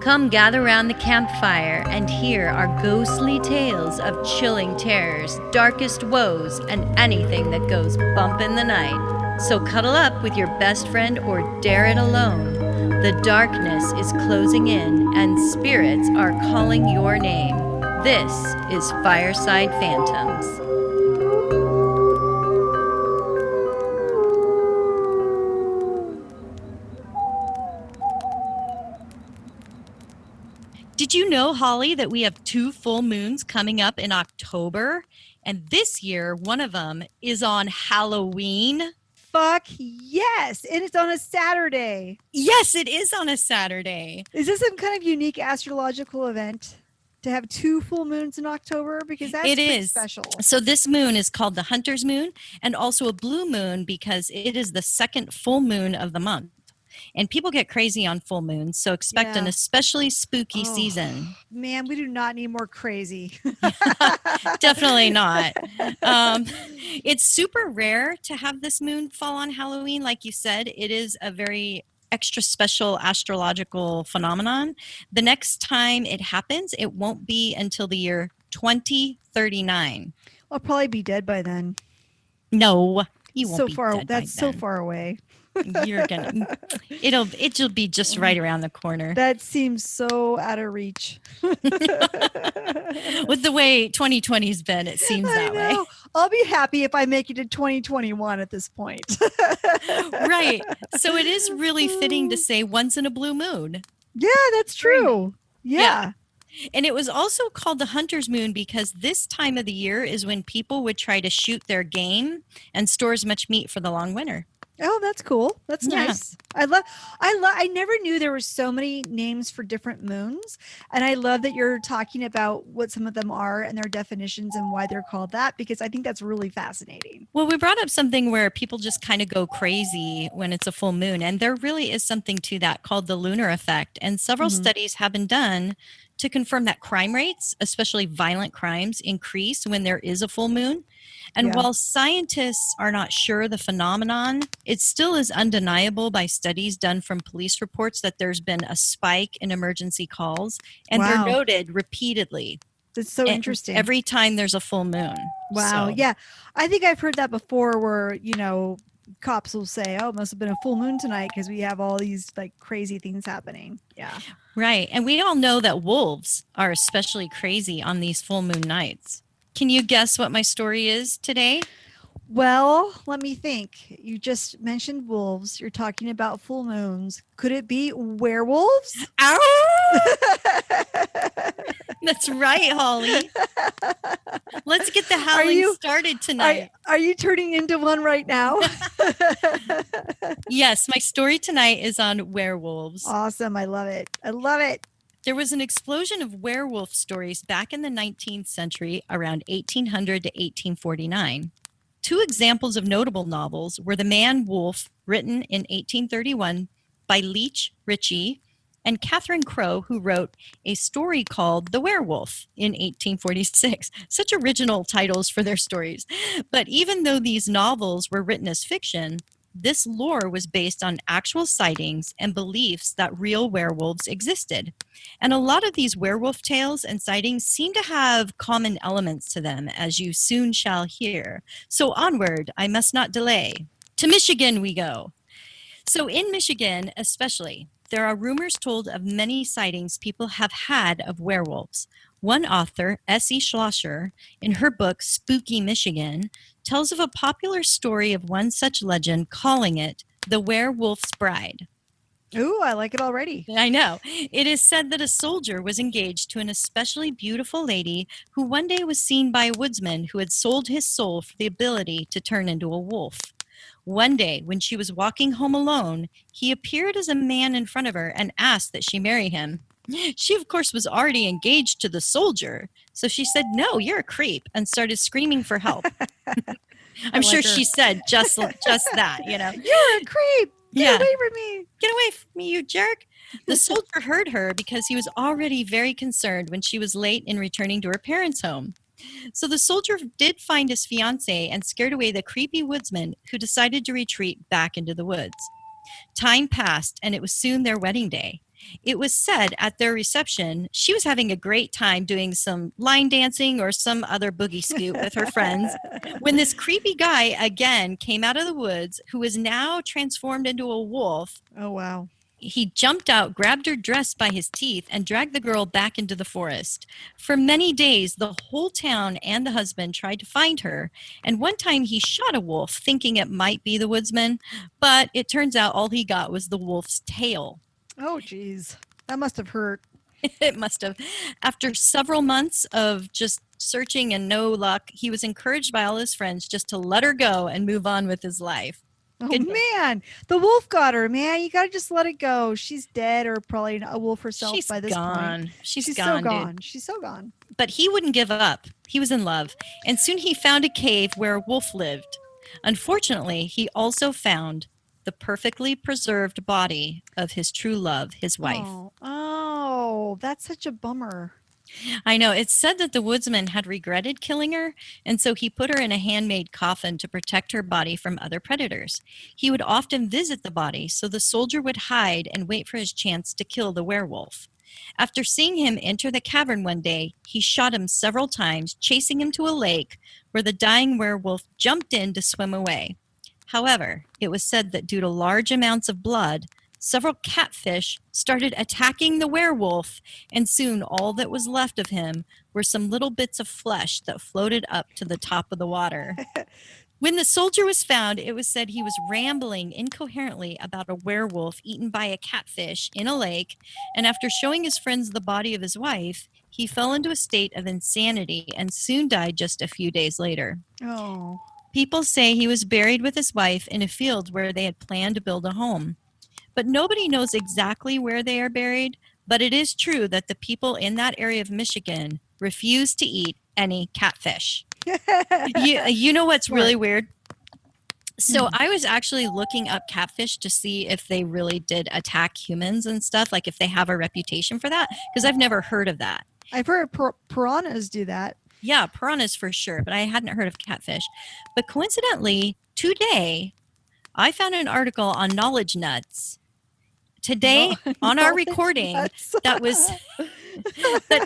Come gather round the campfire and hear our ghostly tales of chilling terrors, darkest woes, and anything that goes bump in the night. So cuddle up with your best friend or dare it alone. The darkness is closing in and spirits are calling your name. This is Fireside Phantoms. Did you know, Holly, that we have 2 full moons coming up in October? And this year, one of them is on Halloween. Fuck yes. And it's on a Saturday. Yes, it is on a Saturday. Is this some kind of unique astrological event to have 2 full moons in October? Because that's pretty special. So this moon is called the Hunter's Moon and also a blue moon because it is the second full moon of the month. And people get crazy on full moons, so expect an especially spooky season. Man, we do not need more crazy. Definitely not. It's super rare to have this moon fall on Halloween. Like you said, it is a very extra special astrological phenomenon. The next time it happens, it won't be until the year 2039. I'll probably be dead by then. No, you won't so be far. dead That's by so then. far away. You're gonna it'll be just right around the corner. That seems so out of reach. With the way 2020's been, it seems that way. I'll be happy if I make it to 2021 at this point. Right. So it is really fitting to say once in a blue moon. Yeah, that's true. Yeah. And it was also called the Hunter's Moon because this time of the year is when people would try to shoot their game and store as much meat for the long winter. Oh, that's cool. That's nice. I never knew there were so many names for different moons. And I love that you're talking about what some of them are and their definitions and why they're called that, because I think that's really fascinating. Well, we brought up something where people just kind of go crazy when it's a full moon. And there really is something to that called the lunar effect. And several studies have been done to confirm that crime rates, especially violent crimes, increase when there is a full moon. And while scientists are not sure the phenomenon, it still is undeniable by studies done from police reports that there's been a spike in emergency calls, and they're noted repeatedly. That's so interesting. Every time there's a full moon. Wow. So. Yeah. I think I've heard that before where, cops will say, oh, it must have been a full moon tonight because we have all these like crazy things happening. Yeah. Right. And we all know that wolves are especially crazy on these full moon nights. Can you guess what my story is today? Well, let me think. You just mentioned wolves. You're talking about full moons. Could it be werewolves? That's right, Holly. Let's get the howling started tonight. Are you turning into one right now? Yes, my story tonight is on werewolves. Awesome. I love it. I love it. There was an explosion of werewolf stories back in the 19th century around 1800 to 1849. 2 examples of notable novels were The Man Wolf, written in 1831 by Leech Ritchie, and Catherine Crowe, who wrote a story called The Werewolf in 1846. Such original titles for their stories. But even though these novels were written as fiction, this lore was based on actual sightings and beliefs that real werewolves existed. And a lot of these werewolf tales and sightings seem to have common elements to them, as you soon shall hear. So onward, I must not delay. To Michigan we go. So in Michigan especially, there are rumors told of many sightings people have had of werewolves. One author, S.E. Schlosser, in her book Spooky Michigan, tells of a popular story of one such legend, calling it the Werewolf's Bride. Ooh, I like it already. I know. It is said that a soldier was engaged to an especially beautiful lady who one day was seen by a woodsman who had sold his soul for the ability to turn into a wolf. One day, when she was walking home alone, he appeared as a man in front of her and asked that she marry him. She, of course, was already engaged to the soldier, so she said, "No, you're a creep," and started screaming for help. I'm sure she said just that, You're a creep. Get away from me. Get away from me, you jerk. The soldier heard her because he was already very concerned when she was late in returning to her parents' home. So the soldier did find his fiancée and scared away the creepy woodsman, who decided to retreat back into the woods. Time passed, and it was soon their wedding day. It was said at their reception she was having a great time doing some line dancing or some other boogie scoot with her friends when this creepy guy again came out of the woods, who was now transformed into a wolf. Oh, wow. He jumped out, grabbed her dress by his teeth, and dragged the girl back into the forest. For many days, the whole town and the husband tried to find her. And one time he shot a wolf, thinking it might be the woodsman, but it turns out all he got was the wolf's tail. Oh, geez. That must have hurt. It must have. After several months of just searching and no luck, he was encouraged by all his friends just to let her go and move on with his life. Oh, man. The wolf got her, man. You got to just let it go. She's dead, or probably a wolf herself by this point. She's gone, so gone. Dude. She's so gone. But he wouldn't give up. He was in love. And soon he found a cave where a wolf lived. Unfortunately, he also found the perfectly preserved body of his true love, his wife. Oh, that's such a bummer. I know. It's said that the woodsman had regretted killing her, and so he put her in a handmade coffin to protect her body from other predators. He would often visit the body, so the soldier would hide and wait for his chance to kill the werewolf. After seeing him enter the cavern one day, he shot him several times, chasing him to a lake where the dying werewolf jumped in to swim away. However, it was said that due to large amounts of blood, several catfish started attacking the werewolf, and soon all that was left of him were some little bits of flesh that floated up to the top of the water. When the soldier was found, it was said he was rambling incoherently about a werewolf eaten by a catfish in a lake, and after showing his friends the body of his wife, he fell into a state of insanity and soon died just a few days later. Oh. People say he was buried with his wife in a field where they had planned to build a home. But nobody knows exactly where they are buried, but it is true that the people in that area of Michigan refuse to eat any catfish. You know what's really weird? So I was actually looking up catfish to see if they really did attack humans and stuff, like if they have a reputation for that, because I've never heard of that. I've heard piranhas do that. Yeah, piranhas for sure, but I hadn't heard of catfish. But coincidentally, today, I found an article on Knowledge Nuts. Today, on our recording, that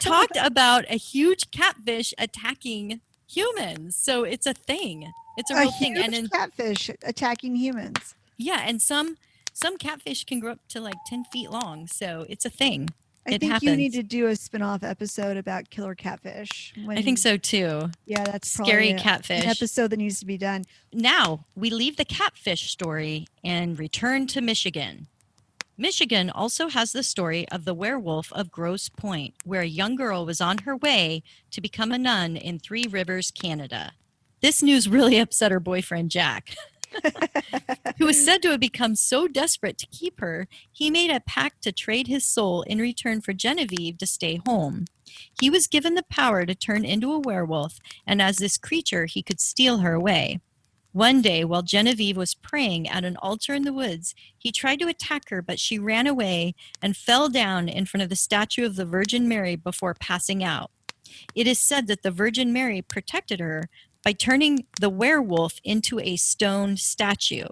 talked about a huge catfish attacking humans. So it's a thing. It's a real thing. And catfish attacking humans. Yeah, and some catfish can grow up to like 10 feet long. So it's a thing. I think you need to do a spin-off episode about killer catfish. I think so too. Yeah, that's scary catfish. An episode that needs to be done. Now we leave the catfish story and return to Michigan. Michigan also has the story of the werewolf of Grosse Pointe, where a young girl was on her way to become a nun in Three Rivers, Canada. This news really upset her boyfriend, Jack, who was said to have become so desperate to keep her, he made a pact to trade his soul in return for Genevieve to stay home. He was given the power to turn into a werewolf, and as this creature, he could steal her away. One day, while Genevieve was praying at an altar in the woods, he tried to attack her, but she ran away and fell down in front of the statue of the Virgin Mary before passing out. It is said that the Virgin Mary protected her by turning the werewolf into a stone statue.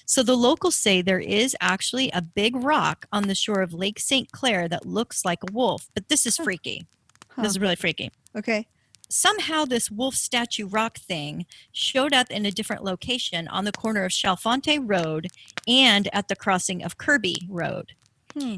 So the locals say there is actually a big rock on the shore of Lake St. Clair that looks like a wolf, but this is freaky. This is really freaky. Okay. Somehow this wolf statue rock thing showed up in a different location on the corner of Chalfonte Road and at the crossing of Kirby Road.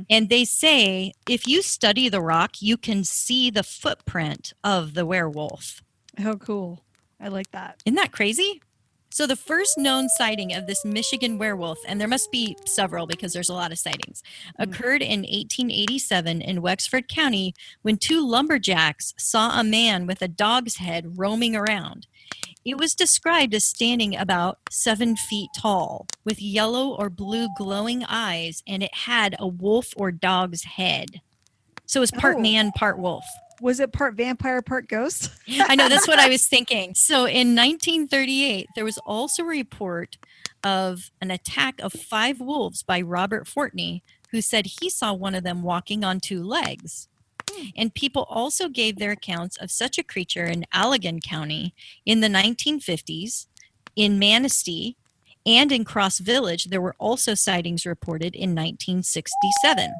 And they say if you study the rock, you can see the footprint of the werewolf. Oh, cool. I like that. Isn't that crazy? So the first known sighting of this Michigan werewolf, and there must be several because there's a lot of sightings, occurred in 1887 in Wexford County when two lumberjacks saw a man with a dog's head roaming around. It was described as standing about 7 feet tall with yellow or blue glowing eyes, and it had a wolf or dog's head. So it was part man, part wolf. Was it part vampire, part ghost? I know, that's what I was thinking. So in 1938, there was also a report of an attack of 5 wolves by Robert Fortney, who said he saw one of them walking on 2 legs. And people also gave their accounts of such a creature in Allegan County in the 1950s, in Manistee, and in Cross Village. There were also sightings reported in 1967.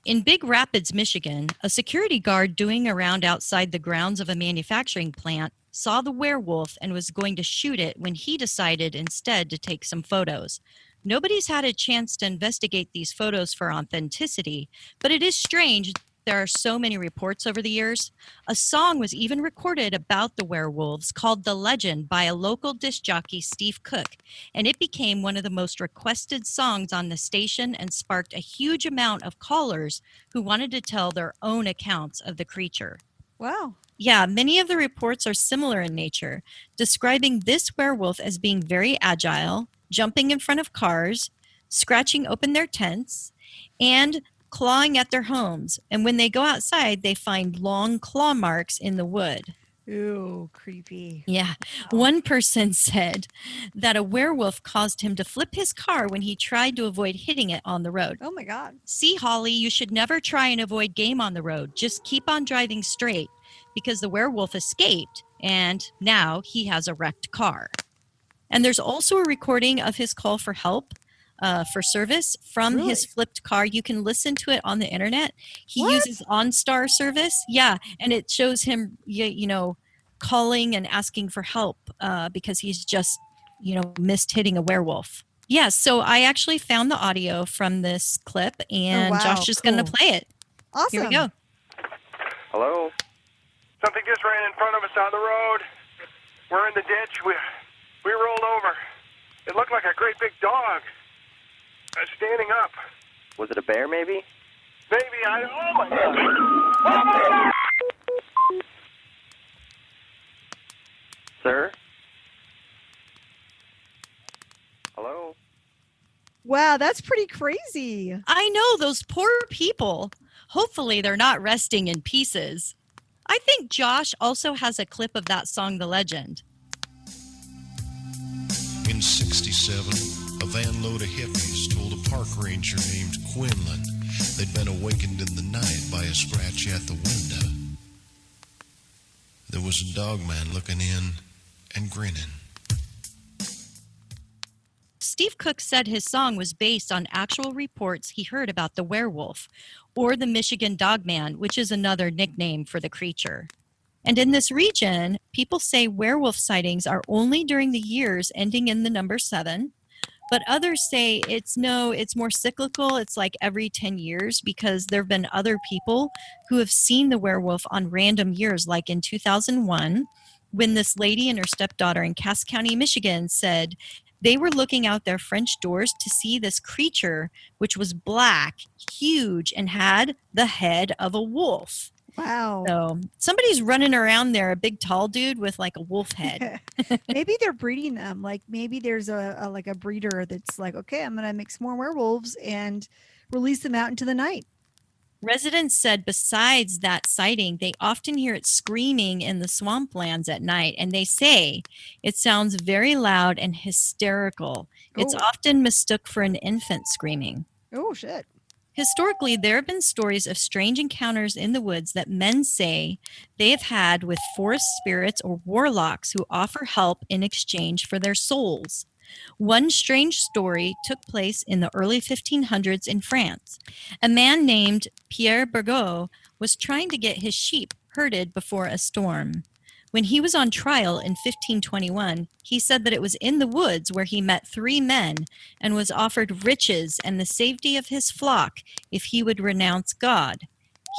In Big Rapids, Michigan, a security guard doing a round outside the grounds of a manufacturing plant saw the werewolf and was going to shoot it when he decided instead to take some photos. Nobody's had a chance to investigate these photos for authenticity, but it is strange there are so many reports over the years. A song was even recorded about the werewolves called The Legend by a local disc jockey, Steve Cook, and it became one of the most requested songs on the station and sparked a huge amount of callers who wanted to tell their own accounts of the creature. Wow. Yeah, many of the reports are similar in nature, describing this werewolf as being very agile, jumping in front of cars, scratching open their tents, and clawing at their homes. And when they go outside, they find long claw marks in the wood. Ew, creepy. Yeah. Wow. One person said that a werewolf caused him to flip his car when he tried to avoid hitting it on the road. Oh my God. See, Holly, you should never try and avoid game on the road. Just keep on driving straight because the werewolf escaped and now he has a wrecked car. And there's also a recording of his call for help. For service from his flipped car. You can listen to it on the internet. He uses OnStar service. Yeah. And it shows him, calling and asking for help because he's just, missed hitting a werewolf. Yeah. So I actually found the audio from this clip and Josh is going to play it. Awesome. Here we go. Hello? Something just ran in front of us on the road. We're in the ditch. We rolled over. It looked like a great big dog. Standing up. Was it a bear, maybe? Maybe. Oh, my God. Oh, my God. Sir? Hello? Wow, that's pretty crazy. I know, those poor people. Hopefully they're not resting in pieces. I think Josh also has a clip of that song, The Legend. In 67, a van load of hippies told a park ranger named Quinlan they'd been awakened in the night by a scratch at the window. There was a dog man looking in and grinning. Steve Cook said his song was based on actual reports he heard about the werewolf, or the Michigan Dogman, which is another nickname for the creature. And in this region, people say werewolf sightings are only during the years ending in the number 7, but others say it's more cyclical. It's like every 10 years because there have been other people who have seen the werewolf on random years, like in 2001, when this lady and her stepdaughter in Cass County, Michigan said they were looking out their French doors to see this creature, which was black, huge, and had the head of a wolf. Wow. So somebody's running around there, a big tall dude with like a wolf head. Maybe they're breeding them. Like maybe there's a breeder that's like, okay, I'm going to make some more werewolves and release them out into the night. Residents said besides that sighting, they often hear it screaming in the swamplands at night, and they say it sounds very loud and hysterical. It's often mistook for an infant screaming. Oh, shit. Historically, there have been stories of strange encounters in the woods that men say they have had with forest spirits or warlocks who offer help in exchange for their souls. One strange story took place in the early 1500s in France. A man named Pierre Bergot was trying to get his sheep herded before a storm. When he was on trial in 1521, he said that it was in the woods where he met 3 men and was offered riches and the safety of his flock if he would renounce God.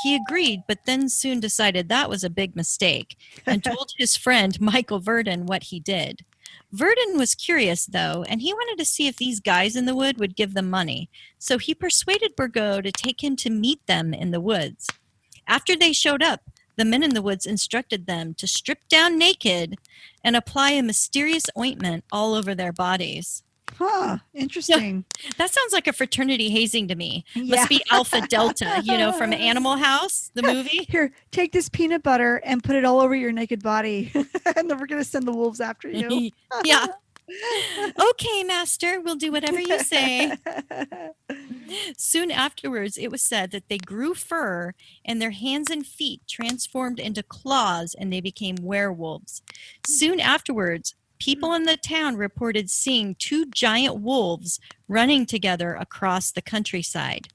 He agreed, but then soon decided that was a big mistake and told his friend Michael Verdon what he did. Verdon was curious, though, and he wanted to see if these guys in the wood would give them money. So he persuaded Bergot to take him to meet them in the woods. After they showed up, the men in the woods instructed them to strip down naked and apply a mysterious ointment all over their bodies. Huh. Interesting. Yeah, that sounds like a fraternity hazing to me. Yeah. Must be Alpha Delta, from Animal House, the movie. Here, take this peanut butter and put it all over your naked body. And then we're going to send the wolves after you. Yeah. Okay, master, we'll do whatever you say. Soon afterwards, it was said that they grew fur and their hands and feet transformed into claws and they became werewolves. Soon afterwards, people in the town reported seeing 2 giant wolves running together across the countryside.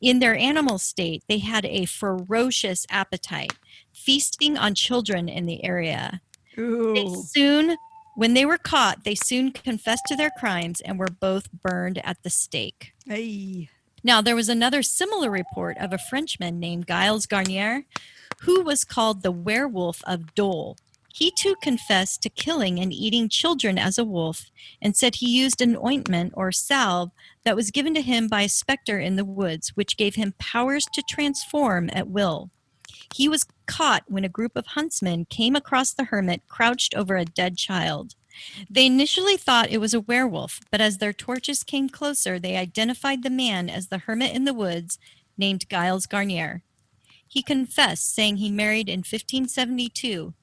In their animal state, they had a ferocious appetite, feasting on children in the area. When they were caught, they soon confessed to their crimes and were both burned at the stake. Hey. Now, there was another similar report of a Frenchman named Giles Garnier, who was called the werewolf of Dole. He too confessed to killing and eating children as a wolf and said he used an ointment or salve that was given to him by a specter in the woods, which gave him powers to transform at will. He was caught when a group of huntsmen came across the hermit crouched over a dead child. They initially thought it was a werewolf, but as their torches came closer, they identified the man as the hermit in the woods named Giles Garnier. He confessed, saying he married in 1572,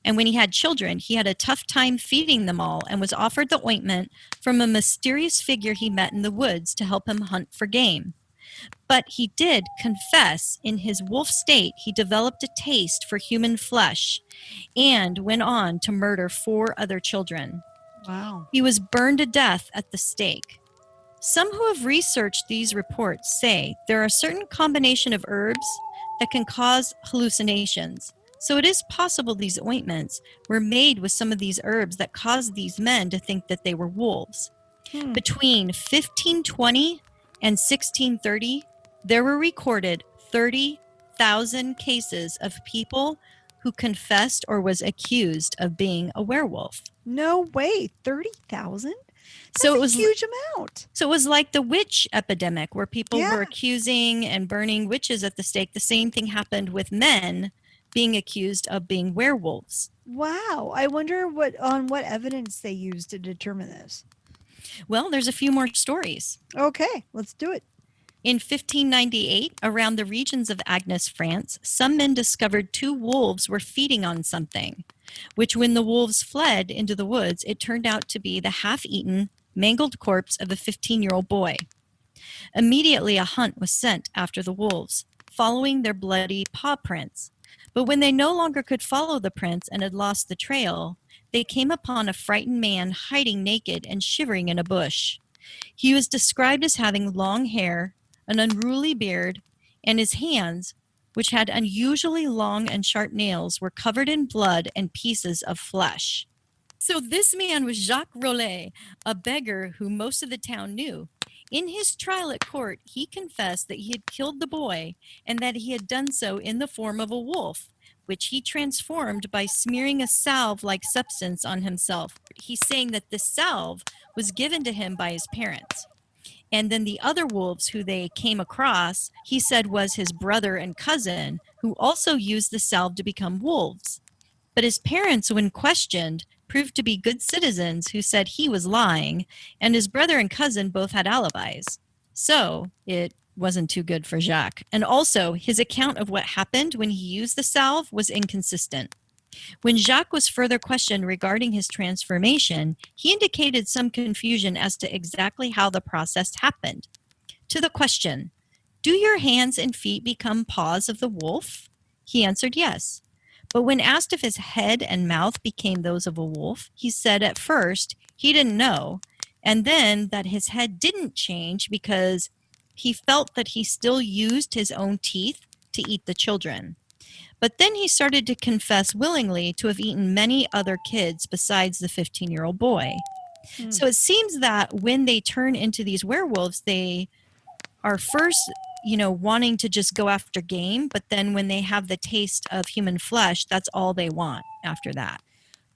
and when he had children, he had a tough time feeding them all and was offered the ointment from a mysterious figure he met in the woods to help him hunt for game. But he did confess in his wolf state he developed a taste for human flesh and went on to murder 4 other children. Wow. He was burned to death at the stake. Some who have researched these reports say there are a certain combination of herbs that can cause hallucinations. So it is possible these ointments were made with some of these herbs that caused these men to think that they were wolves. Between 1520 and 1630, there were recorded 30,000 cases of people who confessed or was accused of being a werewolf. No way, 30,000? So it was a huge amount. So it was like the witch epidemic where people were accusing and burning witches at the stake. The same thing happened with men being accused of being werewolves. Wow. I wonder what evidence they used to determine this. Well, there's a few more stories. Okay, let's do it. In 1598, around the regions of Agnes, France, some men discovered 2 wolves were feeding on something, which when the wolves fled into the woods, it turned out to be the half-eaten, mangled corpse of a 15-year-old boy. Immediately, a hunt was sent after the wolves, following their bloody paw prints. But when they no longer could follow the prints and had lost the trail, they came upon a frightened man hiding naked and shivering in a bush. He was described as having long hair, an unruly beard, and his hands, which had unusually long and sharp nails, were covered in blood and pieces of flesh. So this man was Jacques Rollet, a beggar who most of the town knew. In his trial at court, he confessed that he had killed the boy and that he had done so in the form of a wolf, which he transformed by smearing a salve-like substance on himself. He's saying that this salve was given to him by his parents. And then the other wolves who they came across, he said was his brother and cousin, who also used the salve to become wolves. But his parents, when questioned, proved to be good citizens who said he was lying, and his brother and cousin both had alibis. So it wasn't too good for Jacques. And also, his account of what happened when he used the salve was inconsistent. When Jacques was further questioned regarding his transformation, he indicated some confusion as to exactly how the process happened. To the question, "Do your hands and feet become paws of the wolf?" he answered yes. But when asked if his head and mouth became those of a wolf, he said at first he didn't know, and then that his head didn't change because he felt that he still used his own teeth to eat the children. But then he started to confess willingly to have eaten many other kids besides the 15-year-old boy. So it seems that when they turn into these werewolves, they are first, wanting to just go after game, but then when they have the taste of human flesh, that's all they want after that.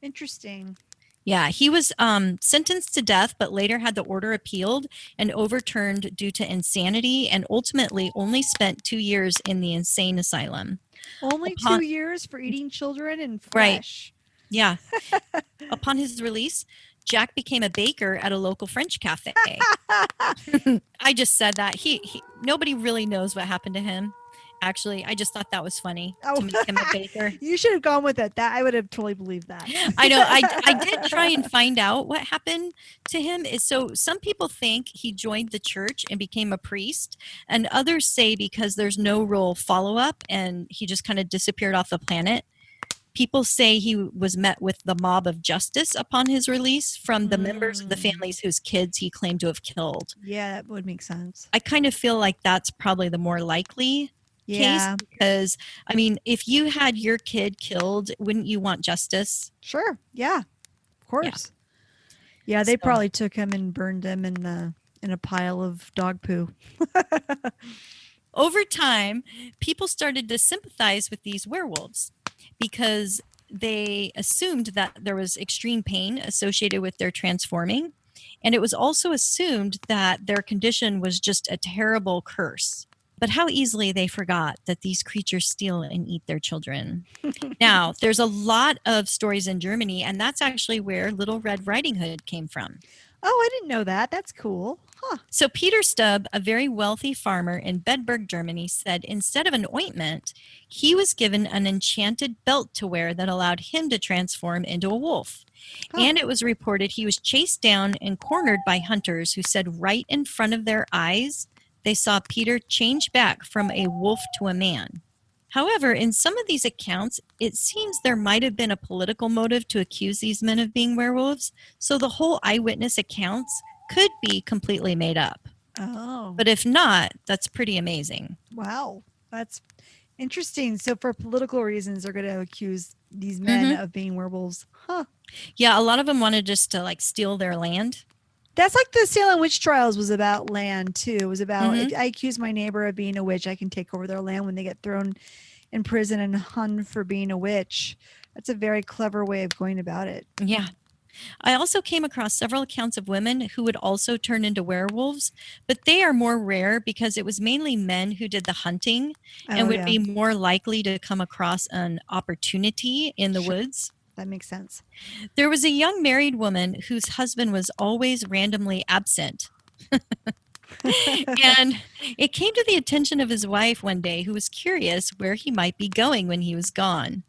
Interesting. Yeah, he was sentenced to death, but later had the order appealed and overturned due to insanity, and ultimately only spent 2 years in the insane asylum. Only 2 years for eating children and flesh. Right. Yeah. Upon his release, Jack became a baker at a local French cafe. I just said that. He nobody really knows what happened to him. Actually, I just thought that was funny to make him a baker. You should have gone with it. That I would have totally believed that. I know. I did try and find out what happened to him. So some people think he joined the church and became a priest, and others say because there's no real follow-up and he just kind of disappeared off the planet. People say he was met with the mob of justice upon his release from the members of the families whose kids he claimed to have killed. Yeah, that would make sense. I kind of feel like that's probably the more likely Yeah. case because, I mean, if you had your kid killed, wouldn't you want justice? Sure. Yeah. Of course. Yeah, they So- probably took him and burned him in a pile of dog poo. Over time, people started to sympathize with these werewolves because they assumed that there was extreme pain associated with their transforming. And it was also assumed that their condition was just a terrible curse. But how easily they forgot that these creatures steal and eat their children. Now, there's a lot of stories in Germany, and that's actually where Little Red Riding Hood came from. Oh, I didn't know that. That's cool. Huh. So Peter Stubb, a very wealthy farmer in Bedburg, Germany, said instead of an ointment, he was given an enchanted belt to wear that allowed him to transform into a wolf. Huh. And it was reported he was chased down and cornered by hunters who said right in front of their eyes, they saw Peter change back from a wolf to a man. However, in some of these accounts, it seems there might have been a political motive to accuse these men of being werewolves, so the whole eyewitness accounts could be completely made up. Oh. But if not, that's pretty amazing. Wow. That's interesting. So for political reasons, they're going to accuse these men of being werewolves. Huh. Yeah, a lot of them wanted just to like steal their land. That's like the Salem witch trials was about land too. It was about if I accuse my neighbor of being a witch, I can take over their land when they get thrown in prison and hung for being a witch. That's a very clever way of going about it. Yeah. I also came across several accounts of women who would also turn into werewolves, but they are more rare because it was mainly men who did the hunting and would be more likely to come across an opportunity in the woods. That makes sense. There was a young married woman whose husband was always randomly absent. And it came to the attention of his wife one day, who was curious where he might be going when he was gone.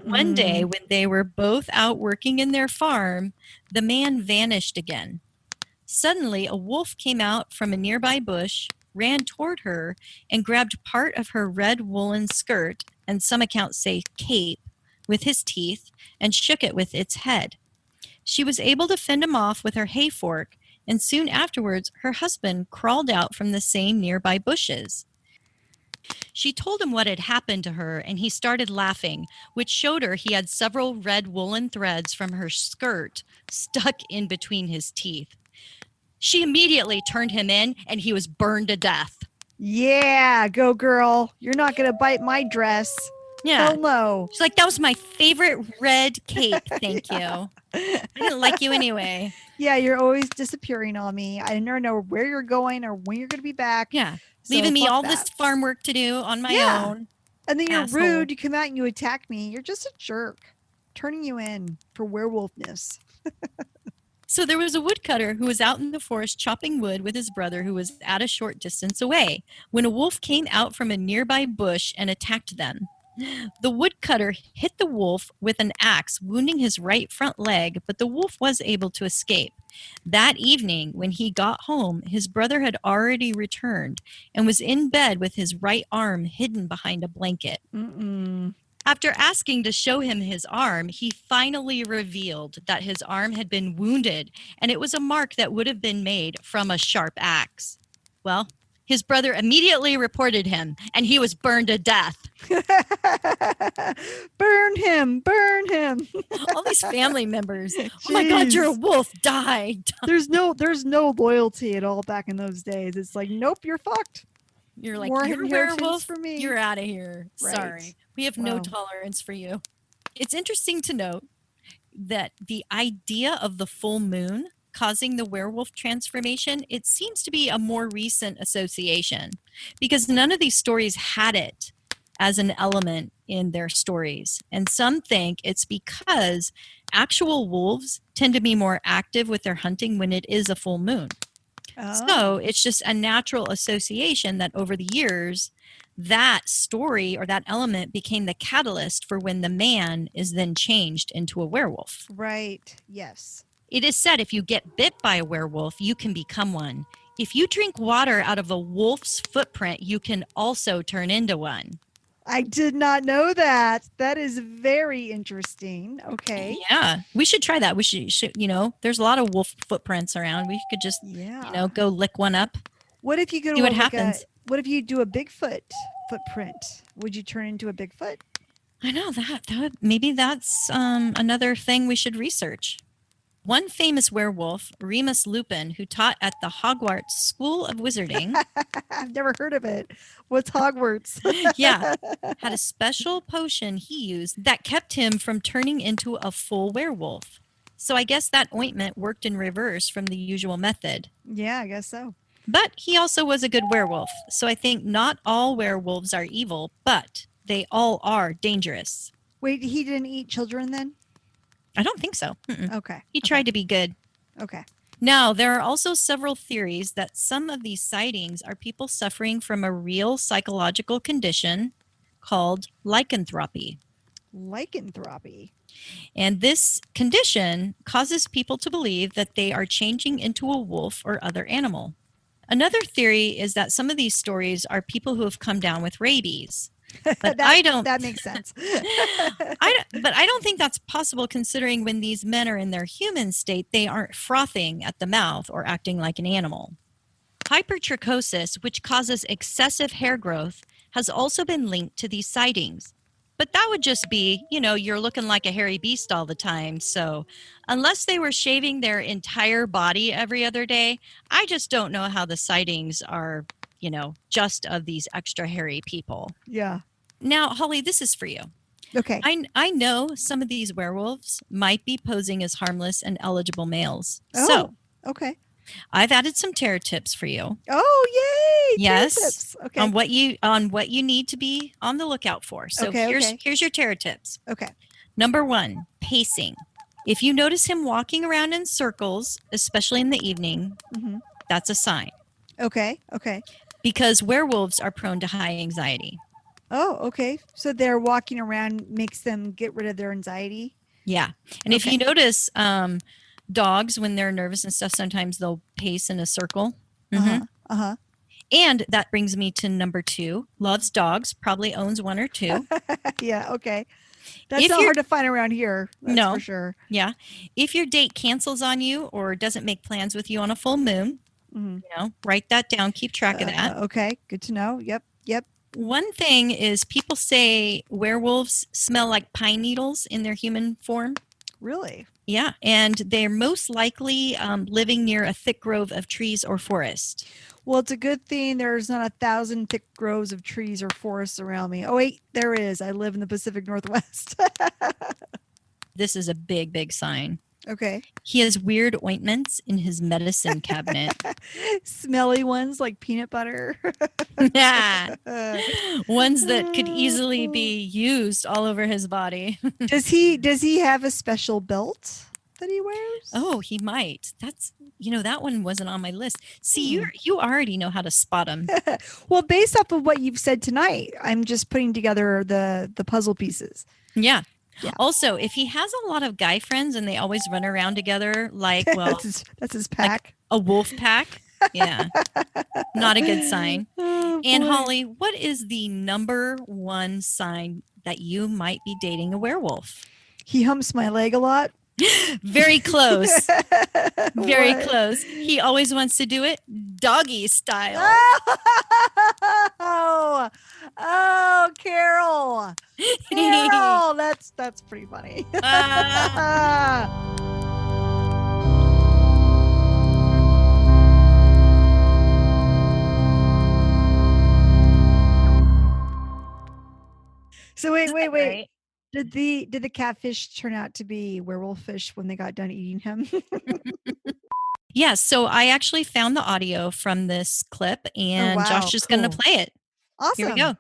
One day, when they were both out working in their farm, the man vanished again. Suddenly, a wolf came out from a nearby bush, ran toward her, and grabbed part of her red woolen skirt, and some accounts say cape, with his teeth, and shook it with its head. She was able to fend him off with her hay fork, and soon afterwards her husband crawled out from the same nearby bushes. She told him what had happened to her, and he started laughing, which showed her he had several red woolen threads from her skirt stuck in between his teeth. She immediately turned him in, and he was burned to death. Yeah, go girl. You're not going to bite my dress. Yeah. Hell no. She's like, that was my favorite red cape. Thank you. I didn't like you anyway. Yeah, you're always disappearing on me. I never know where you're going or when you're going to be back. Yeah. So Leaving me fuck all that. this farm work to do on my own. And then you're Asshole. rude. You come out and you attack me. You're just a jerk. Turning you in for werewolfness. So there was a woodcutter who was out in the forest chopping wood with his brother who was at a short distance away when a wolf came out from a nearby bush and attacked them. The woodcutter hit the wolf with an axe, wounding his right front leg, but the wolf was able to escape. That evening, when he got home, his brother had already returned and was in bed with his right arm hidden behind a blanket. After asking to show him his arm, he finally revealed that his arm had been wounded, and it was a mark that would have been made from a sharp axe. Well, his brother immediately reported him, and he was burned to death. Burn him. Burn him. All these family members. Oh my God, you're a wolf. Die. There's no loyalty at all back in those days. It's like, nope, you're fucked. You're like, More you're a inheritance werewolf for me. You're out of here. Right. Sorry. We have no Wow. tolerance for you. It's interesting to note that the idea of the full moon causing the werewolf transformation, it seems to be a more recent association because none of these stories had it as an element in their stories. And some think it's because actual wolves tend to be more active with their hunting when it is a full moon. So it's just a natural association that over the years, that story or that element became the catalyst for when the man is then changed into a werewolf. Right. Yes. It is said if you get bit by a werewolf, you can become one. If you drink water out of a wolf's footprint, you can also turn into one. I did not know that. That is very interesting. Okay. Yeah, we should try that. We should there's a lot of wolf footprints around. We could just, Yeah. go lick one up. What if you go See to what happens. what if you do a Bigfoot footprint? Would you turn into a Bigfoot? I know maybe that's another thing we should research. One famous werewolf, Remus Lupin, who taught at the Hogwarts School of Wizarding. I've never heard of it. What's Hogwarts? Yeah, had a special potion he used that kept him from turning into a full werewolf. So I guess that ointment worked in reverse from the usual method. Yeah, I guess so. But he also was a good werewolf. So I think not all werewolves are evil, but they all are dangerous. Wait, he didn't eat children then? I don't think so. Mm-mm. Okay. He tried to be good. Okay. Now, there are also several theories that some of these sightings are people suffering from a real psychological condition called lycanthropy. Lycanthropy. And this condition causes people to believe that they are changing into a wolf or other animal. Another theory is that some of these stories are people who have come down with rabies. But that makes sense. But I don't think that's possible, considering when these men are in their human state, they aren't frothing at the mouth or acting like an animal. Hypertrichosis, which causes excessive hair growth, has also been linked to these sightings. But that would just be, you're looking like a hairy beast all the time. So unless they were shaving their entire body every other day, I just don't know how the sightings are, just of these extra hairy people. Yeah. Now, Holly, this is for you. Okay. I know some of these werewolves might be posing as harmless and eligible males. Oh, So okay. I've added some terror tips for you. Oh, yay! Yes. Terror tips. Okay. On what you need to be on the lookout for. So here's your terror tips. Okay. Number 1, pacing. If you notice him walking around in circles, especially in the evening, that's a sign. Okay. Okay. Because werewolves are prone to high anxiety. Oh, okay. So their walking around makes them get rid of their anxiety. Yeah. And if you notice dogs, when they're nervous and stuff, sometimes they'll pace in a circle. And that brings me to number 2. Loves dogs, probably owns one or 2. Yeah. Okay. That's not hard to find around here. That's for sure. Yeah. If your date cancels on you or doesn't make plans with you on a full moon, write that down. Keep track of that. Okay. Good to know. Yep. One thing is people say werewolves smell like pine needles in their human form. Really? Yeah. And they're most likely living near a thick grove of trees or forest. Well, it's a good thing there's not 1,000 thick groves of trees or forests around me. Oh, wait, there is. I live in the Pacific Northwest. This is a big, big sign. Okay. He has weird ointments in his medicine cabinet. Smelly ones like peanut butter. Yeah. Ones that could easily be used all over his body. Does he have a special belt that he wears? Oh, he might. That's, that one wasn't on my list. See, you already know how to spot him. Well, based off of what you've said tonight, I'm just putting together the puzzle pieces. Yeah. Also, if he has a lot of guy friends and they always run around together, like, well, that's his pack, like a wolf pack. Yeah. Not a good sign. Oh, and boy. Holly, what is the number 1 sign that you might be dating a werewolf? He humps my leg a lot. Very close. Very close. He always wants to do it doggy style. Oh, Carol. Carol, that's pretty funny. So wait. Right? Did the catfish turn out to be werewolf fish when they got done eating him? Yes. So I actually found the audio from this clip, and Josh is going to play it. Awesome. Here we go.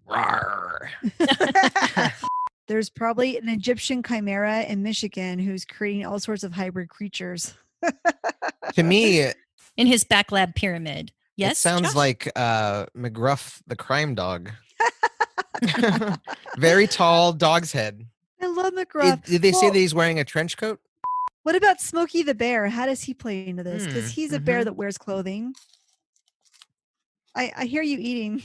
Rawr. There's probably an Egyptian chimera in Michigan who's creating all sorts of hybrid creatures. To me, In his back lab pyramid. Yes. it sounds Josh? like McGruff the crime dog. Very tall dog's head. I love McGruff. Did they say that he's wearing a trench coat? What about Smokey the Bear? How does he play into this? Because he's a bear that wears clothing. I hear you eating.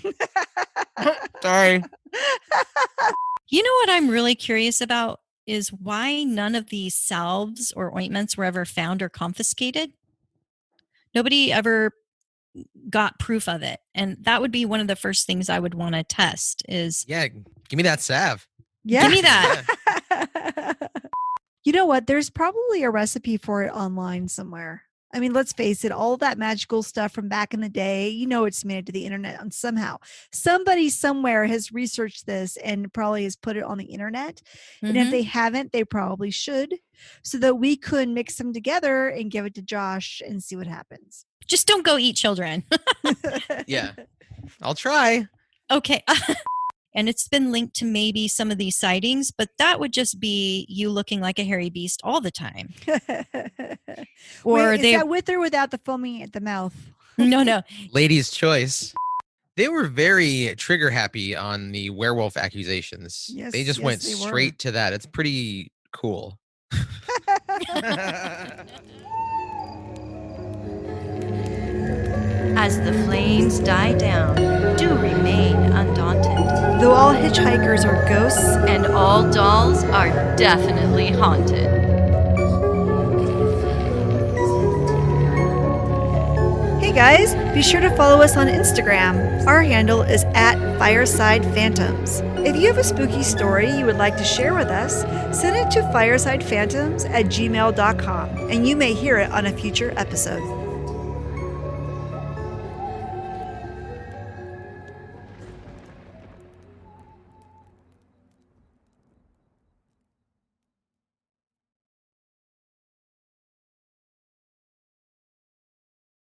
Sorry. You know what I'm really curious about is why none of these salves or ointments were ever found or confiscated. Nobody ever got proof of it. And that would be one of the first things I would want to test is Yeah, give me that salve. Yeah. give me that. You know what? There's probably a recipe for it online somewhere. I mean, let's face it, all that magical stuff from back in the day, it's made it to the internet on somehow. Somebody somewhere has researched this and probably has put it on the internet. And if Mhm. they haven't, they probably should, so that we could mix them together and give it to Josh and see what happens. Just don't go eat children. Yeah. I'll try. Okay. And it's been linked to maybe some of these sightings, but that would just be you looking like a hairy beast all the time. Or Wait, they is that with or without the foaming at the mouth? no. Lady's choice. They were very trigger happy on the werewolf accusations. Yes, they just yes, went they were. straight to that. It's pretty cool. As the flames die down, do remain undaunted. Though all hitchhikers are ghosts, And all dolls are definitely haunted. hey guys, be sure to follow us on Instagram. Our handle is @FiresidePhantoms. If you have a spooky story you would like to share with us, send it to firesidephantoms@gmail.com and you may hear it on a future episode.